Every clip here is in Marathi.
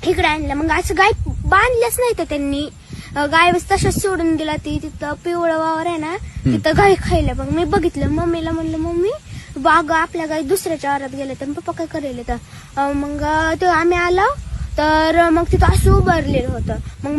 इकडे आणलं. मग असं गाय बांधल्याच नाही तर त्यांनी, गाय तशाच सोडून दिला. ती तिथं पिवळं वावर आहे ना, तिथं गाय खायला. मग मी बघितलं, मम्मीला म्हणलं मम्मी बाग आपल्या गाय दुसऱ्याच्या वावरात गेले. तर पप्पा काय करेल तर मग ते आम्ही आलो तर मग तिथं असं उभारलेलं होतं. मग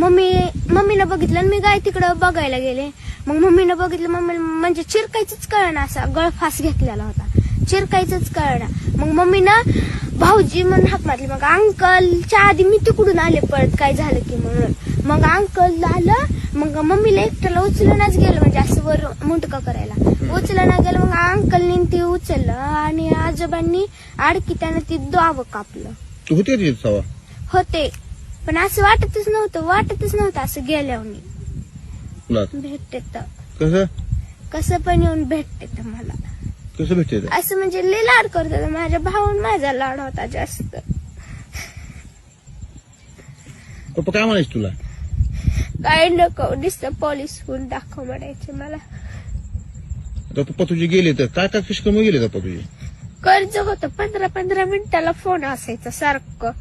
मम्मीनं बघितलं आणि मी गाय तिकडं बघायला गेले. मग मम्मीनं बघितलं, मम्मी म्हणजे चिरकायचंच कळना, असा गळफास घेतलेला होता, चिरकायचंच कळना. मग मम्मीनं भाऊजी म्हणून हाक मारली. मग अंकलच्या आधी मी तिकडून आले परत काय झालं की म्हणून. मग अंकल आलं. मग मम्मीला एकट्याला उचलूनच गेलं, म्हणजे असं वर मुंडकं करायला उचलणं गेलं. मग अंकलनी ती उचललं आणि आजोबांनी आडकी त्यानं ती दावं कापलं. तू होते होते, पण असं वाटतच नव्हतं असं गेल्यावर भेटते तर कसं पण येऊन भेटते तर मला. कसं भेटते असं म्हणजे लय लाड करतो माझ्या भाऊन, माझा लाड होता जास्त. पप्पा काय म्हणायचं तुला? काय नको, नुसतं पोलीस होऊन दाखव म्हणायचे मला. आता पप्पा तुझे गेले तर काय काय कशी कमी गेले पप्पा तुझे? कर्ज होतं, 15-15 मिनिटाला फोन असायचा सारखं.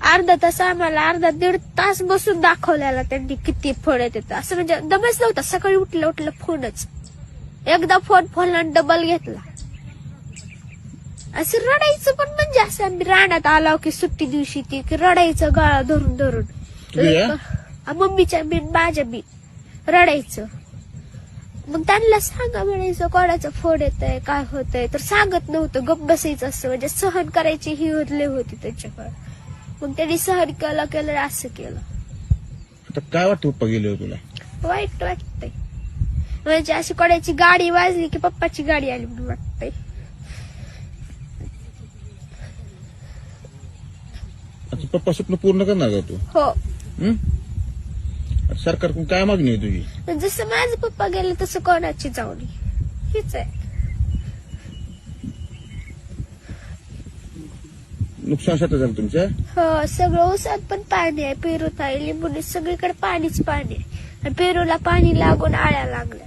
अर्धा तास आम्हाला, दीड तास बसून दाखवल्याला त्यांनी किती फोन येत. असं म्हणजे दमच नव्हता. सकाळी उठलं फोनच. एकदा फोन डबल घेतला. असं रडायचं पण, म्हणजे असं आम्ही रानात आलो की सुट्टी दिवशी ती रडायचं गळा धरून मम्मीच्या बिन माझ्या बिन रडायचं. मग त्यांना सांगा म्हणायचं कोणाचा फोन येतोय काय होतंय, तर सांगत नव्हतं, गप्प बसायचं. असं म्हणजे सहन करायची ही होती त्याच्याकडे. मग त्यांनी सहन केलं असं केलं. आता काय वाटतं पप्पा गेले तुला? वाईट वाटतंय, म्हणजे अशी कोणाची गाडी वाजली की पप्पाची गाडी आली म्हणून वाटतंय. आता पप्पा स्वप्न पूर्ण करणार का तू? हो. सरकारकडून काय मागणी आहे तुझी? जसं माझे पप्पा गेले तसं कोणाची जाऊ नये, हीच आहे. नुकसान शेतात झालं तुमच्या? हो, सगळं ऊसात पण पाणी आहे, पेरूत आहे, लिंबूने सगळीकडे पाणीच पाणी आहे. आणि पेरूला पाणी लागून आळ्या लागल्या.